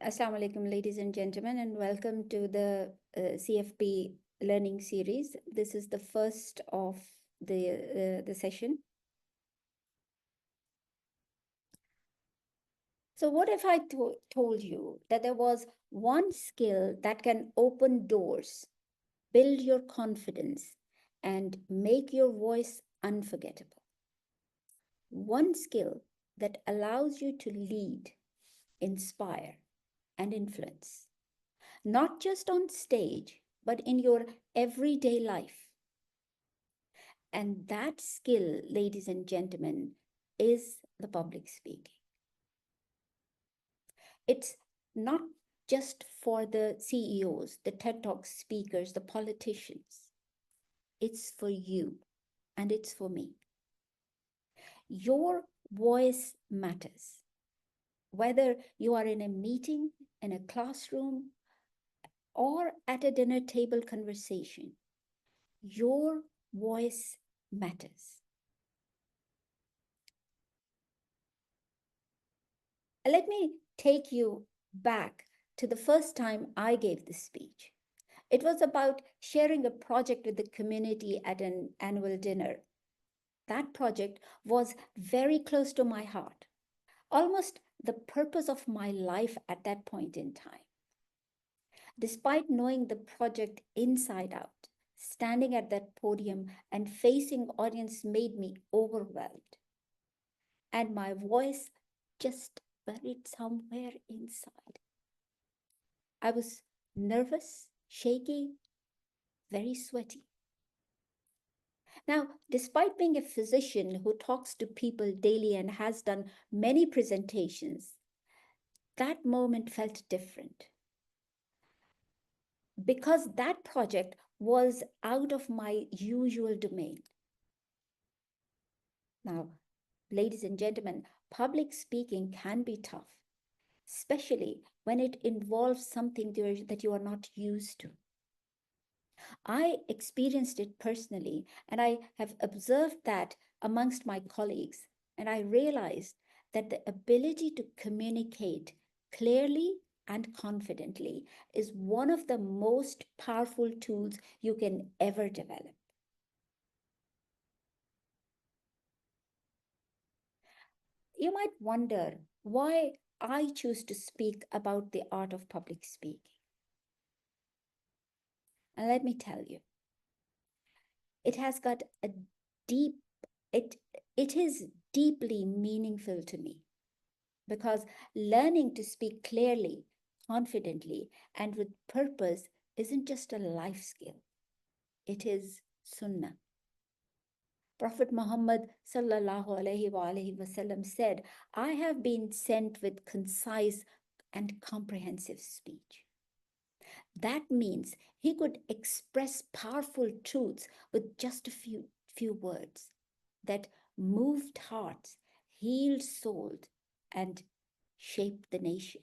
Assalamu alaikum, ladies and gentlemen, and welcome to the CFP learning series. This is the first of the session. So, what if I told you that there was one skill that can open doors, build your confidence, and make your voice unforgettable? One skill that allows you to lead, inspire, and influence, not just on stage, but in your everyday life. And that skill, ladies and gentlemen, is the public speaking. It's not just for the CEOs, the TED Talk speakers, the politicians. It's for you and it's for me. Your voice matters. Whether you are in a meeting, in a classroom, or at a dinner table conversation, your voice matters. Let me take you back to the first time I gave this speech. It was about sharing a project with the community at an annual dinner. That project was very close to my heart, almost the purpose of my life at that point in time. Despite knowing the project inside out, standing at that podium and facing audience made me overwhelmed. And my voice just buried somewhere inside. I was nervous, shaky, very sweaty. Now, despite being a physician who talks to people daily and has done many presentations, that moment felt different because that project was out of my usual domain. Now, ladies and gentlemen, public speaking can be tough, especially when it involves something that you are not used to. I experienced it personally, and I have observed that amongst my colleagues, and I realized that the ability to communicate clearly and confidently is one of the most powerful tools you can ever develop. You might wonder why I choose to speak about the art of public speaking. And let me tell you, it has got a deep, it, it is deeply meaningful to me because learning to speak clearly, confidently, and with purpose isn't just a life skill, it is sunnah. Prophet Muhammad sallallahu alaihi wasallam said, I have been sent with concise and comprehensive speech. That means he could express powerful truths with just a few words that moved hearts, healed souls, and shaped the nation.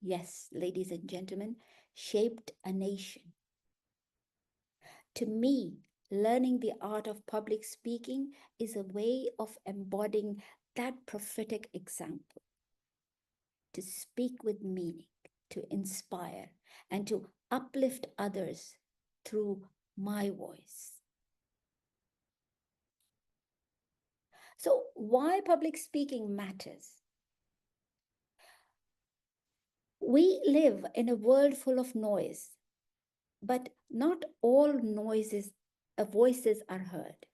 Yes, ladies and gentlemen, shaped a nation. To me, learning the art of public speaking is a way of embodying that prophetic example. To speak with meaning, to inspire, and to uplift others through my voice. So, why public speaking matters? We live in a world full of noise, but not all voices are heard.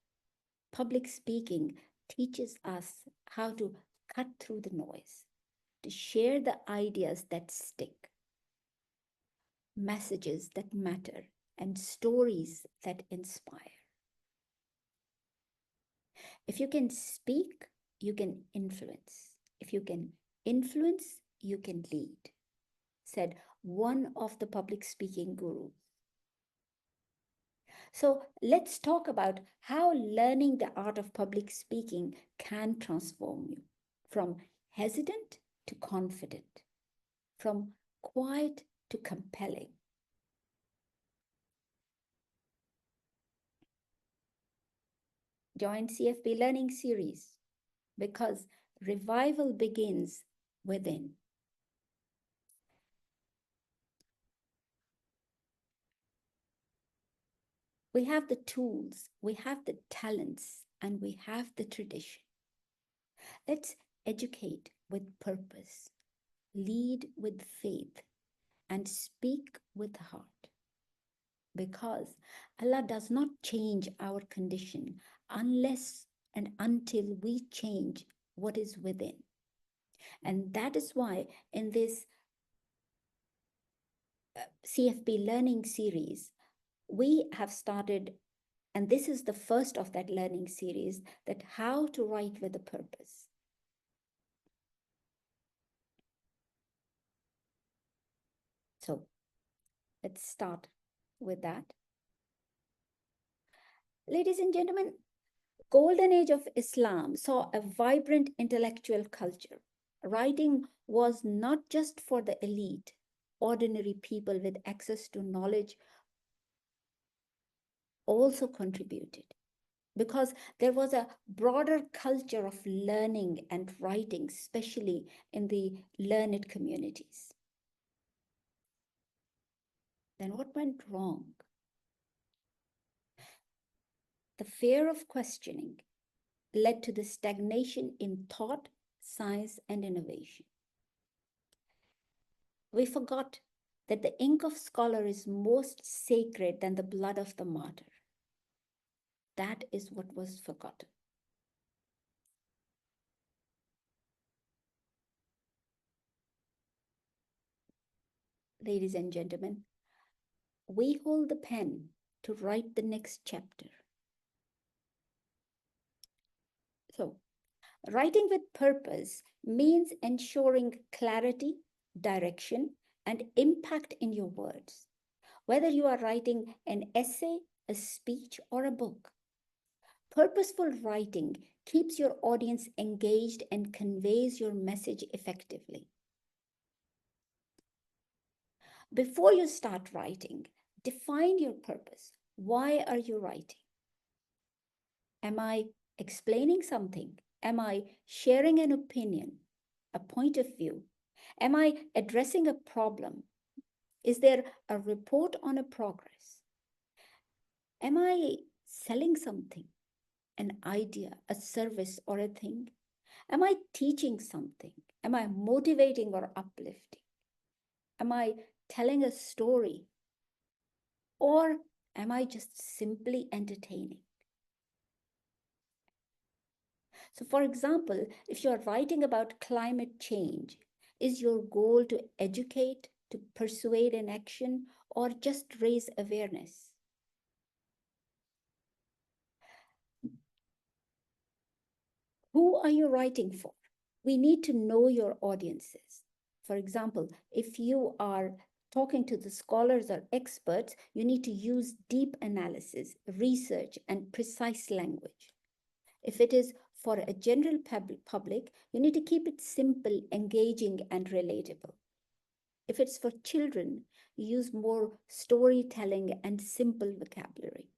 Public speaking teaches us how to cut through the noise, to share the ideas that stick, messages that matter, and stories that inspire. If you can speak, you can influence. If you can influence, you can lead, said one of the public speaking gurus. So let's talk about how learning the art of public speaking can transform you from hesitant to confident, from quiet to compelling. Join CFP Learning Series because revival begins within. We have the tools, we have the talents, and we have the tradition. Let's educate with purpose, lead with faith, and speak with the heart. Because Allah does not change our condition unless and until we change what is within. And that is why in this CFP learning series, we have started, and this is the first of that learning series, that how to write with a purpose. So let's start with that. Ladies and gentlemen, golden age of Islam saw a vibrant intellectual culture. Writing was not just for the elite, ordinary people with access to knowledge also contributed, because there was a broader culture of learning and writing, especially in the learned communities. Then what went wrong? The fear of questioning led to the stagnation in thought, science, and innovation. We forgot that the ink of scholar is most sacred than the blood of the martyr. That is what was forgotten. Ladies and gentlemen, we hold the pen to write the next chapter. So, writing with purpose means ensuring clarity, direction, and impact in your words. Whether you are writing an essay, a speech, or a book, purposeful writing keeps your audience engaged and conveys your message effectively. Before you start writing, define your purpose. Why are you writing? Am I explaining something? Am I sharing an opinion, a point of view? Am I addressing a problem? Is there a report on a progress? Am I selling something, an idea, a service, or a thing? Am I teaching something? Am I motivating or uplifting? Am I telling a story? Or am I just simply entertaining? So, for example, if you're writing about climate change, is your goal to educate, to persuade an action, or just raise awareness? Who are you writing for? We need to know your audiences. For example, if you are talking to the scholars or experts, you need to use deep analysis, research, and precise language. If it is for a general public, you need to keep it simple, engaging, and relatable. If it's for children, you use more storytelling and simple vocabulary.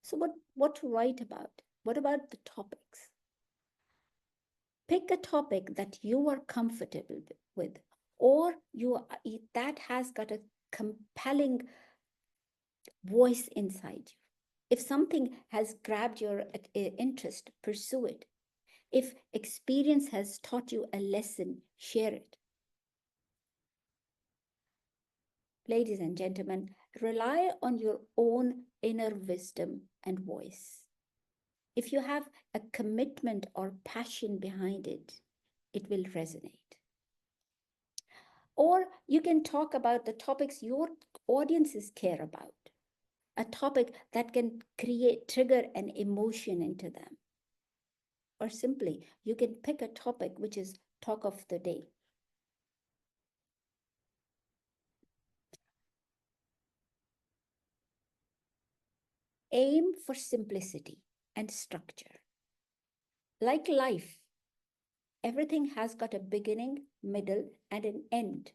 So what to write about? What about the topics? Pick a topic that you are comfortable with, or that has got a compelling voice inside you. If something has grabbed your interest, pursue it. If experience has taught you a lesson, share it. Ladies and gentlemen, rely on your own inner wisdom and voice. If you have a commitment or passion behind it, it will resonate. Or you can talk about the topics your audiences care about, a topic that can trigger an emotion into them. Or simply, you can pick a topic which is talk of the day. Aim for simplicity and structure. Like life, everything has got a beginning, middle, and an end.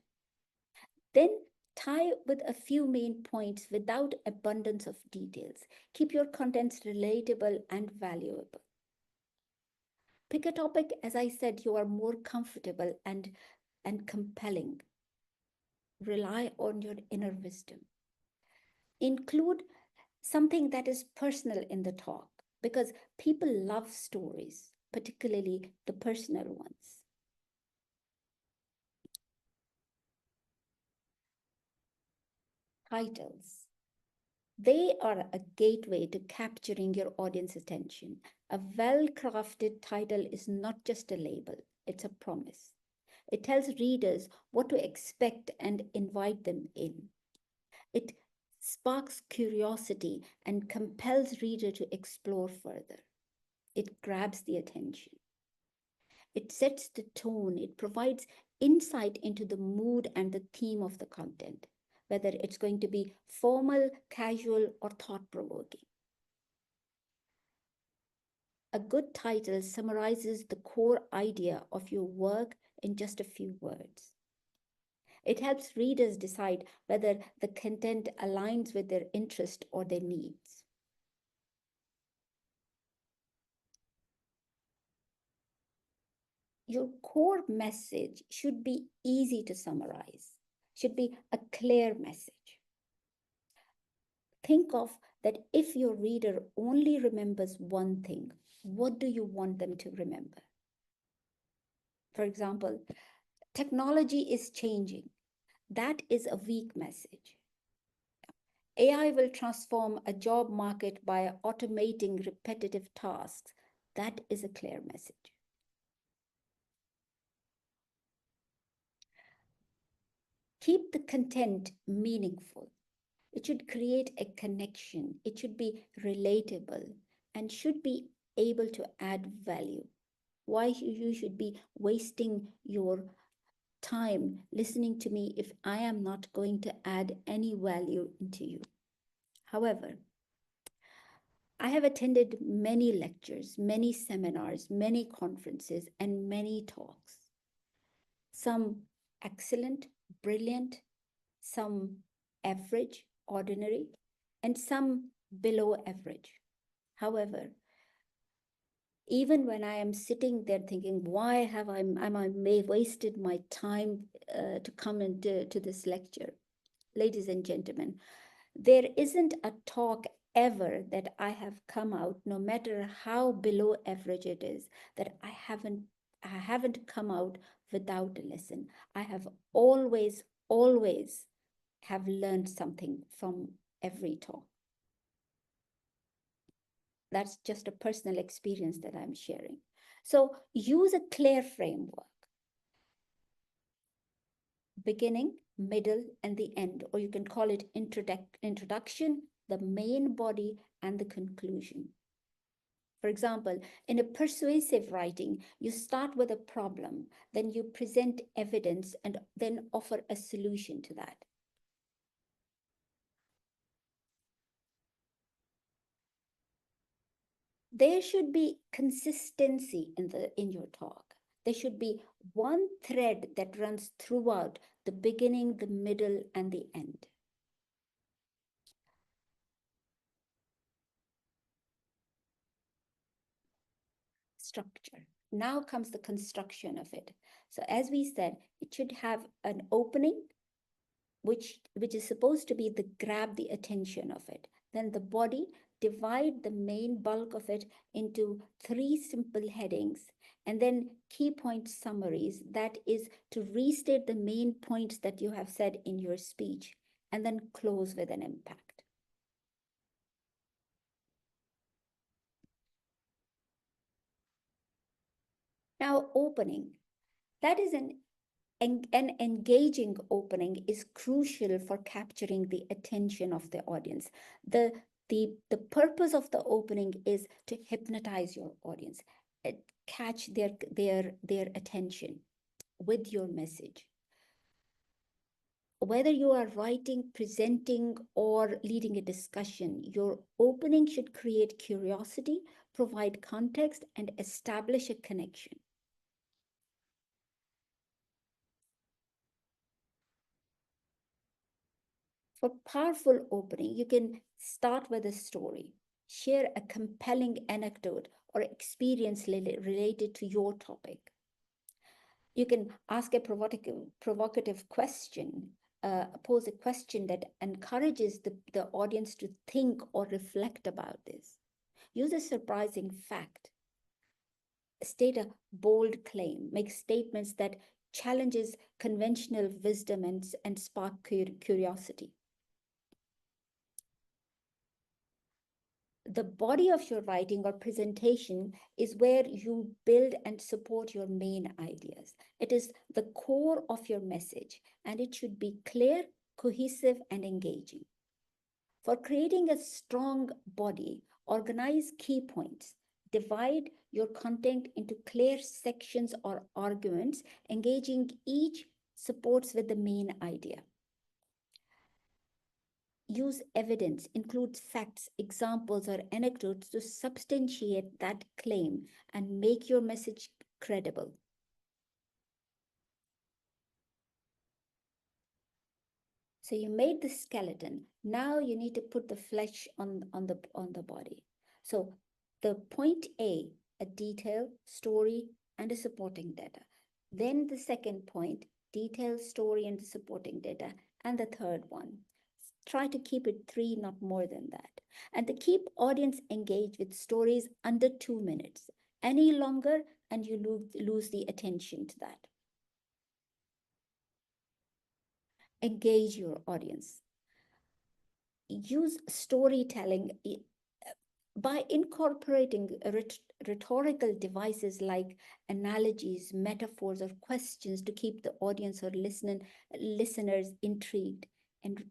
Then tie with a few main points without abundance of details. Keep your contents relatable and valuable. Pick a topic, as I said, you are more comfortable and compelling. Rely on your inner wisdom. Include something that is personal in the talk because people love stories, particularly the personal ones. Titles. They are a gateway to capturing your audience attention. A well-crafted title is not just a label, it's a promise. It tells readers what to expect and invite them in. It sparks curiosity and compels reader to explore further. It grabs the attention. It sets the tone. It provides insight into the mood and the theme of the content, whether it's going to be formal, casual, or thought-provoking. A good title summarizes the core idea of your work in just a few words. It helps readers decide whether the content aligns with their interest or their needs. Your core message should be easy to summarize, should be a clear message. Think of that if your reader only remembers one thing, what do you want them to remember? For example, technology is changing. That is a weak message. AI will transform a job market by automating repetitive tasks. That is a clear message. Keep the content meaningful. It should create a connection. It should be relatable and should be able to add value. Why you should be wasting your time listening to me if I am not going to add any value into you? However, I have attended many lectures, many seminars, many conferences, and many talks. Some excellent, brilliant, some average, ordinary, and some below average. However, even when I am sitting there thinking, why have I wasted my time to come into this lecture? Ladies and gentlemen, there isn't a talk ever that I have come out, no matter how below average it is, that I haven't come out without a lesson. I have always have learned something from every talk. That's just a personal experience that I'm sharing. So use a clear framework. Beginning, middle, and the end, or you can call it introduction, the main body, and the conclusion. For example, in a persuasive writing, you start with a problem, then you present evidence, and then offer a solution to that. There should be consistency in your talk. There should be one thread that runs throughout the beginning, the middle, and the end. Structure. Now comes the construction of it. So as we said, it should have an opening, which is supposed to be the grab the attention of it. Then the body, divide the main bulk of it into 3 simple headings, and then key point summaries. That is to restate the main points that you have said in your speech, and then close with an impact. Now, opening. That is an engaging opening is crucial for capturing the attention of the audience. The purpose of the opening is to hypnotize your audience, catch their attention with your message. Whether you are writing, presenting, or leading a discussion, your opening should create curiosity, provide context, and establish a connection. For powerful opening, you can start with a story, share a compelling anecdote or experience related to your topic. You can ask a provocative question, pose a question that encourages the audience to think or reflect about this. Use a surprising fact. State a bold claim. Make statements that challenges conventional wisdom and spark curiosity. The body of your writing or presentation is where you build and support your main ideas. It is the core of your message, and it should be clear, cohesive, and engaging. For creating a strong body, organize key points. Divide your content into clear sections or arguments, engaging each supports with the main idea. Use evidence, includes facts, examples, or anecdotes to substantiate that claim and make your message credible. So you made the skeleton. Now you need to put the flesh on the body. So the point A, a detail, story, and a supporting data. Then the second point, detail, story, and supporting data. And the third one, try to keep it 3, not more than that. And to keep audience engaged with stories under 2 minutes. Any longer, and you lose the attention to that. Engage your audience. Use storytelling by incorporating rhetorical devices like analogies, metaphors, or questions to keep the audience or listeners intrigued. And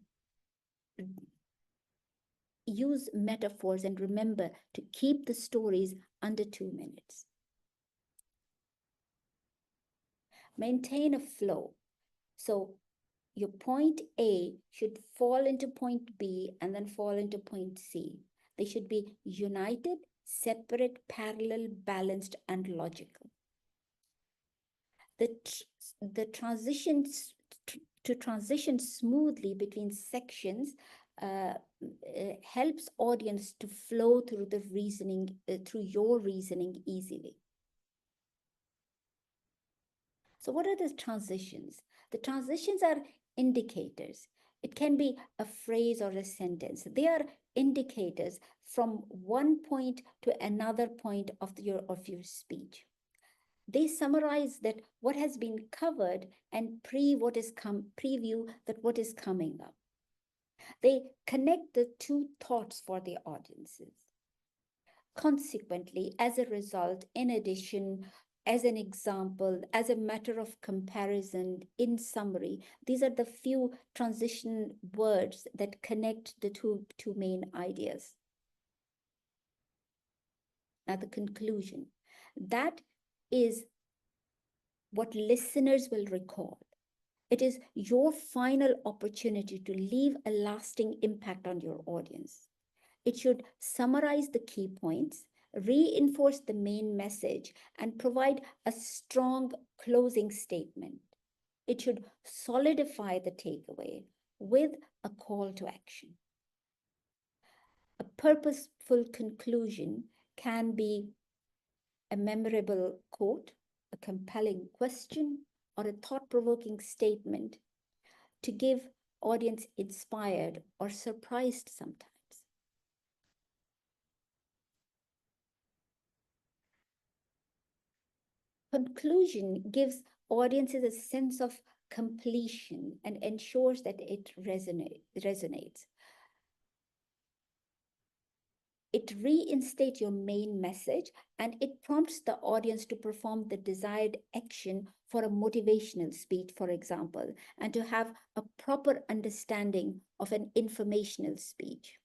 use metaphors, and remember to keep the stories under 2 minutes. Maintain a flow. So your point A should fall into point B and then fall into point C. They should be united, separate, parallel, balanced, and logical. The transitions to transition smoothly between sections helps audience to flow through the reasoning, through your reasoning easily. So what are the transitions? The transitions are indicators. It can be a phrase or a sentence. They are indicators from one point to another point of your speech. They summarize that what has been covered and preview that what is coming up. They connect the two thoughts for the audiences. Consequently, as a result, in addition, as an example, as a matter of comparison, in summary, these are the few transition words that connect the two main ideas. Now, the conclusion. That is what listeners will recall. It is your final opportunity to leave a lasting impact on your audience. It should summarize the key points, reinforce the main message, and provide a strong closing statement. It should solidify the takeaway with a call to action. A purposeful conclusion can be a memorable quote, a compelling question, or a thought-provoking statement to give audience inspired or surprised sometimes. Conclusion gives audiences a sense of completion and ensures that it resonates. It reinstates your main message, and it prompts the audience to perform the desired action for a motivational speech, for example, and to have a proper understanding of an informational speech.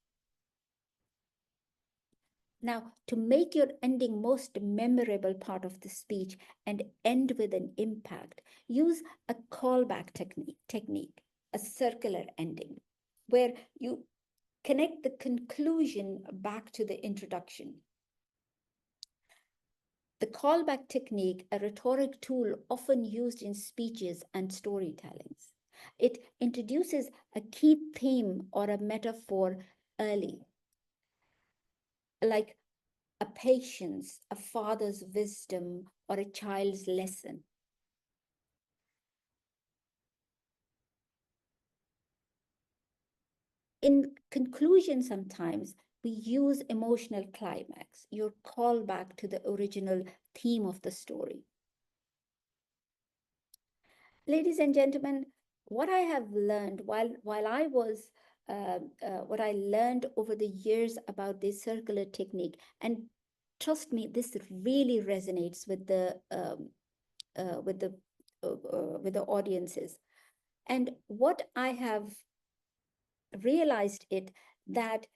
Now, to make your ending most memorable part of the speech and end with an impact, use a callback technique, a circular ending, where you connect the conclusion back to the introduction. The callback technique, a rhetoric tool often used in speeches and storytellings. It introduces a key theme or a metaphor early, like a patience, a father's wisdom, or a child's lesson. in conclusion, sometimes we use emotional climax, your callback to the original theme of the story. Ladies and gentlemen, what I have learned while I was what I learned over the years about this circular technique, and trust me, this really resonates with the with the audiences. And what I have realized it that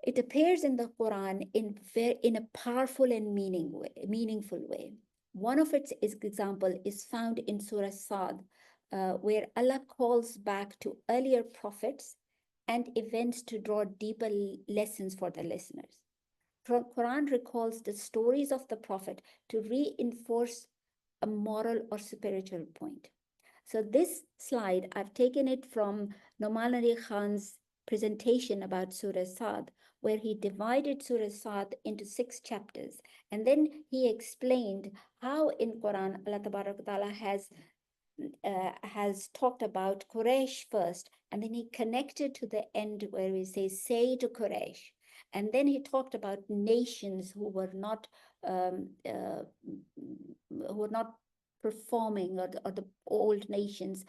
it appears in the Quran in a powerful and meaningful way. One of its example is found in Surah Sad, where Allah calls back to earlier prophets and events to draw deeper lessons for the listeners. Quran recalls the stories of the prophet to reinforce a moral or spiritual point. So this slide, I've taken it from Noman Ali Khan's presentation about Surah Sad, where he divided Surah Sad into 6 chapters. And then he explained how in Quran, Allah Ta'ala has talked about Quraysh first, and then he connected to the end where we say to Quraysh. And then he talked about nations who were not performing, or the old nations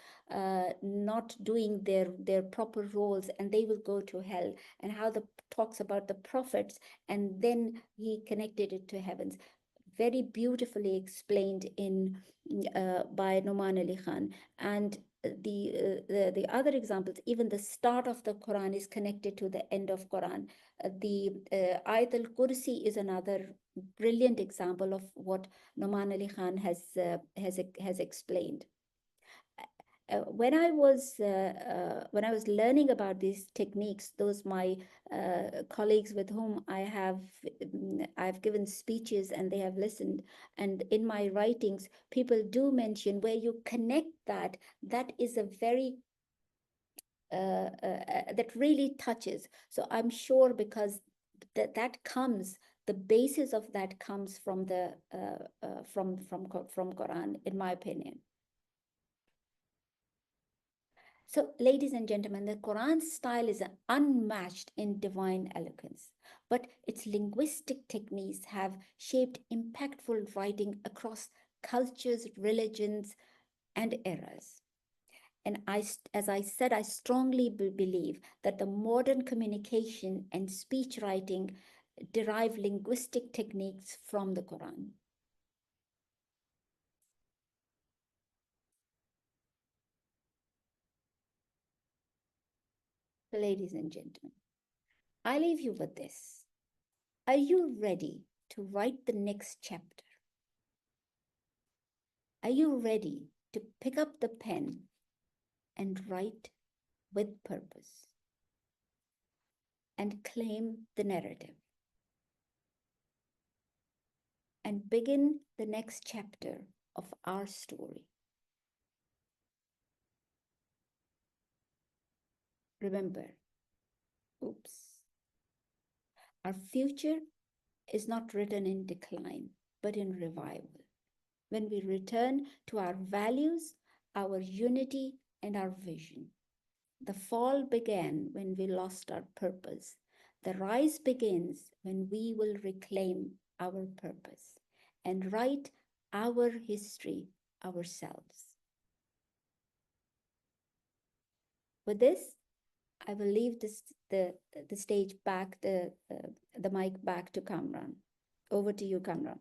not doing their proper roles, and they will go to hell, and how the talks about the prophets, and then he connected it to heavens. Very beautifully explained in by Noman Ali Khan. And the other examples, even the start of the Quran is connected to the end of Quran. The Ayat al-Kursi is another brilliant example of what Noman Ali Khan has explained. When I was learning about these techniques, those my colleagues with whom I've given speeches and they have listened, and in my writings, people do mention where you connect that is a very that really touches. So I'm sure because that comes, the basis of that comes from the from Quran, in my opinion. So, ladies and gentlemen, the Quran's style is unmatched in divine eloquence, but its linguistic techniques have shaped impactful writing across cultures, religions, and eras. And as I said, I strongly believe that the modern communication and speech writing derive linguistic techniques from the Quran. Ladies and gentlemen, I leave you with this. Are you ready to write the next chapter? Are you ready to pick up the pen and write with purpose and claim the narrative and begin the next chapter of our story? Remember, our future is not written in decline, but in revival. When we return to our values, our unity, and our vision. The fall began when we lost our purpose. The rise begins when we will reclaim our purpose and write our history ourselves. With this, I will leave the stage back, the mic back to Kamran. Over to you, Kamran.